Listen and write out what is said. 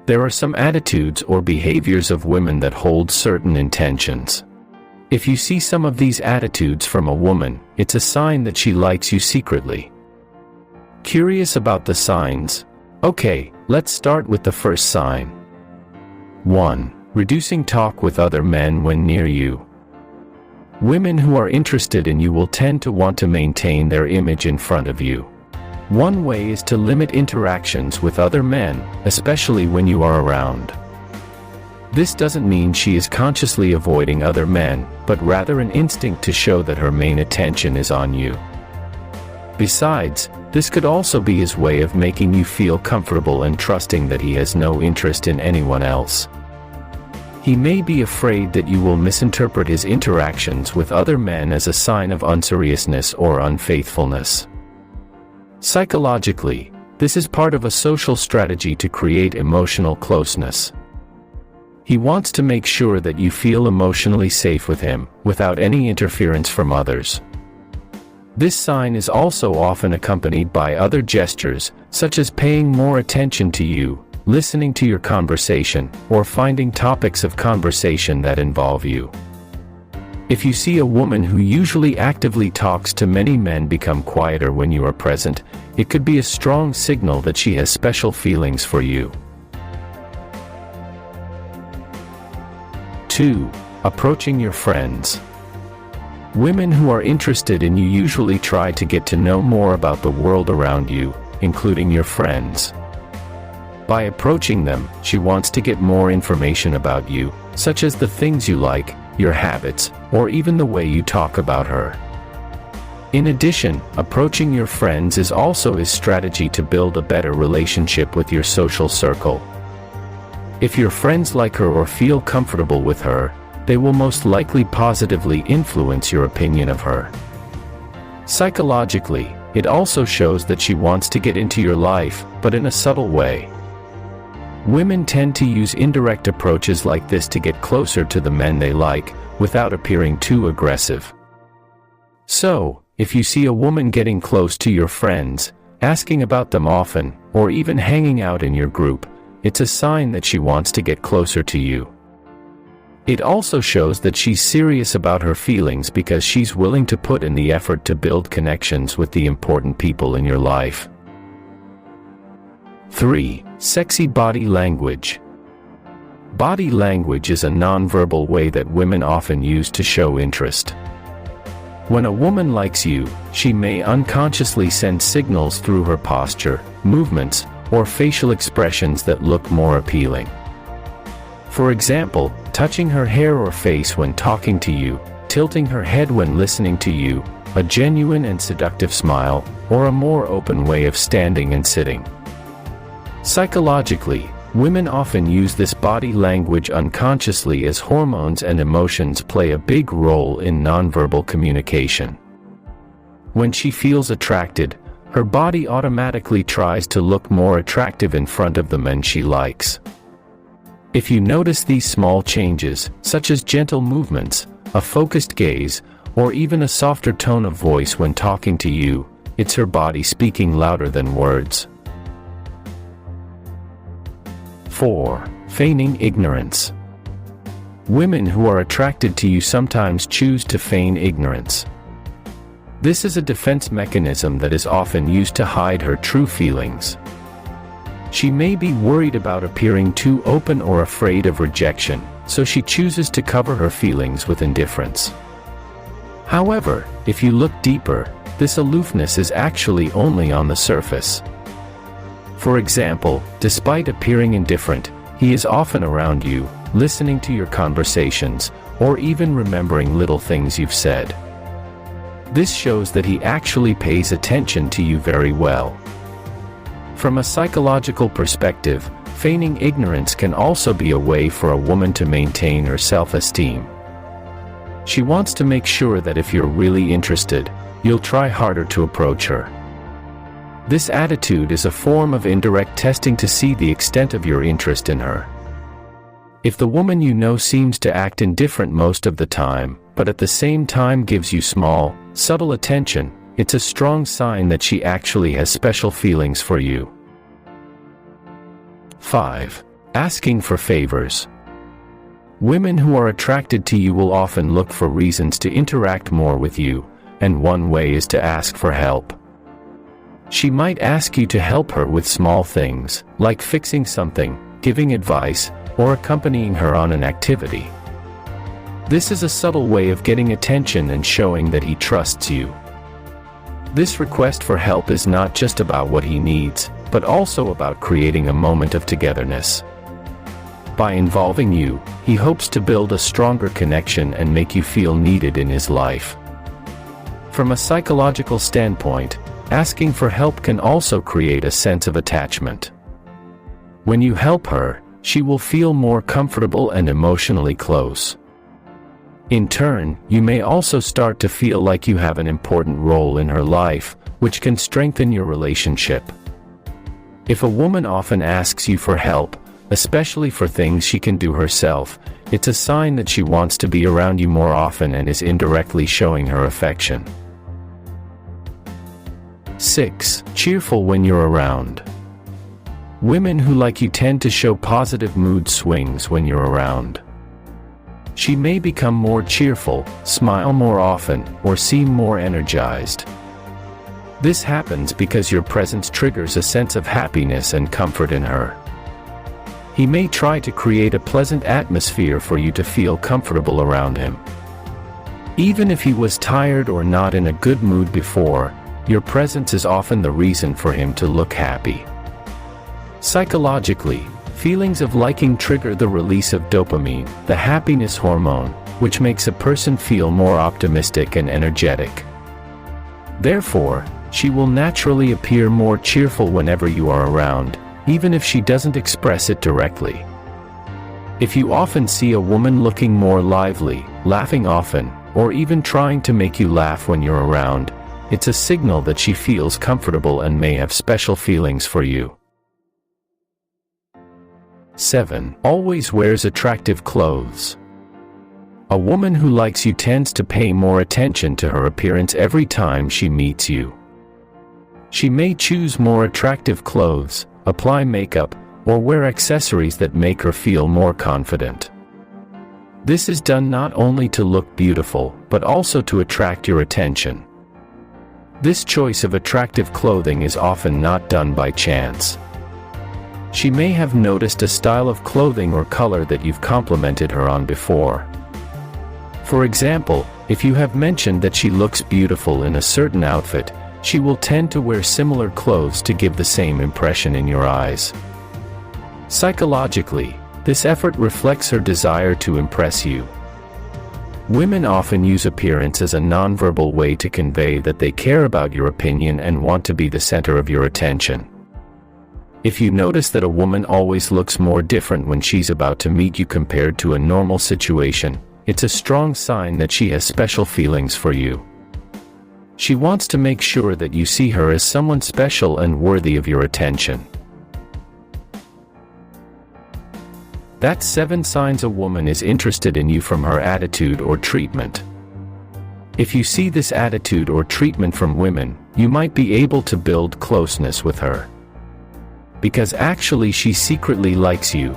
There are some attitudes or behaviors of women that hold certain intentions. If you see some of these attitudes from a woman, it's a sign that she likes you secretly. Curious about the signs? Okay, let's start with the first sign. 1. Reducing talk with other men when near you. Women who are interested in you will tend to want to maintain their image in front of you. One way is to limit interactions with other men, especially when you are around. This doesn't mean she is consciously avoiding other men, but rather an instinct to show that her main attention is on you. Besides, this could also be his way of making you feel comfortable and trusting that he has no interest in anyone else. He may be afraid that you will misinterpret his interactions with other men as a sign of unseriousness or unfaithfulness. Psychologically, this is part of a social strategy to create emotional closeness. He wants to make sure that you feel emotionally safe with him, without any interference from others. This sign is also often accompanied by other gestures, such as paying more attention to you, listening to your conversation, or finding topics of conversation that involve you. If you see a woman who usually actively talks to many men become quieter when you are present, it could be a strong signal that she has special feelings for you. 2. Approaching your friends. Women who are interested in you usually try to get to know more about the world around you, including your friends. By approaching them, she wants to get more information about you, such as the things you like, your habits, or even the way you talk about her. In addition, approaching your friends is also his strategy to build a better relationship with your social circle. If your friends like her or feel comfortable with her, they will most likely positively influence your opinion of her. Psychologically, it also shows that she wants to get into your life, but in a subtle way. Women tend to use indirect approaches like this to get closer to the men they like, without appearing too aggressive. So, if you see a woman getting close to your friends, asking about them often, or even hanging out in your group, it's a sign that she wants to get closer to you. It also shows that she's serious about her feelings because she's willing to put in the effort to build connections with the important people in your life. 3. Sexy body language. Body language is a nonverbal way that women often use to show interest. When a woman likes you, she may unconsciously send signals through her posture, movements, or facial expressions that look more appealing. For example, touching her hair or face when talking to you, tilting her head when listening to you, a genuine and seductive smile, or a more open way of standing and sitting. Psychologically, women often use this body language unconsciously as hormones and emotions play a big role in nonverbal communication. When she feels attracted, her body automatically tries to look more attractive in front of the men she likes. If you notice these small changes, such as gentle movements, a focused gaze, or even a softer tone of voice when talking to you, it's her body speaking louder than words. 4. Feigning ignorance. Women who are attracted to you sometimes choose to feign ignorance. This is a defense mechanism that is often used to hide her true feelings. She may be worried about appearing too open or afraid of rejection, so she chooses to cover her feelings with indifference. However, if you look deeper, this aloofness is actually only on the surface. For example, despite appearing indifferent, he is often around you, listening to your conversations, or even remembering little things you've said. This shows that he actually pays attention to you very well. From a psychological perspective, feigning ignorance can also be a way for a woman to maintain her self-esteem. She wants to make sure that if you're really interested, you'll try harder to approach her. This attitude is a form of indirect testing to see the extent of your interest in her. If the woman you know seems to act indifferent most of the time, but at the same time gives you small, subtle attention, it's a strong sign that she actually has special feelings for you. 5. Asking for favors. Women who are attracted to you will often look for reasons to interact more with you, and one way is to ask for help. She might ask you to help her with small things, like fixing something, giving advice, or accompanying her on an activity. This is a subtle way of getting attention and showing that he trusts you. This request for help is not just about what he needs, but also about creating a moment of togetherness. By involving you, he hopes to build a stronger connection and make you feel needed in his life. From a psychological standpoint, asking for help can also create a sense of attachment. When you help her, she will feel more comfortable and emotionally close. In turn, you may also start to feel like you have an important role in her life, which can strengthen your relationship. If a woman often asks you for help, especially for things she can do herself, it's a sign that she wants to be around you more often and is indirectly showing her affection. 6. Cheerful when you're around. Women who like you tend to show positive mood swings when you're around. She may become more cheerful, smile more often, or seem more energized. This happens because your presence triggers a sense of happiness and comfort in her. He may try to create a pleasant atmosphere for you to feel comfortable around him. Even if he was tired or not in a good mood before, your presence is often the reason for him to look happy. Psychologically, feelings of liking trigger the release of dopamine, the happiness hormone, which makes a person feel more optimistic and energetic. Therefore, she will naturally appear more cheerful whenever you are around, even if she doesn't express it directly. If you often see a woman looking more lively, laughing often, or even trying to make you laugh when you're around, it's a signal that she feels comfortable and may have special feelings for you. 7. Always wears attractive clothes. A woman who likes you tends to pay more attention to her appearance every time she meets you. She may choose more attractive clothes, apply makeup, or wear accessories that make her feel more confident. This is done not only to look beautiful, but also to attract your attention. This choice of attractive clothing is often not done by chance. She may have noticed a style of clothing or color that you've complimented her on before. For example, if you have mentioned that she looks beautiful in a certain outfit, she will tend to wear similar clothes to give the same impression in your eyes. Psychologically, this effort reflects her desire to impress you. Women often use appearance as a nonverbal way to convey that they care about your opinion and want to be the center of your attention. If you notice that a woman always looks more different when she's about to meet you compared to a normal situation, it's a strong sign that she has special feelings for you. She wants to make sure that you see her as someone special and worthy of your attention. That's 7 signs a woman is interested in you from her attitude or treatment. If you see this attitude or treatment from women, you might be able to build closeness with her. Because actually she secretly likes you,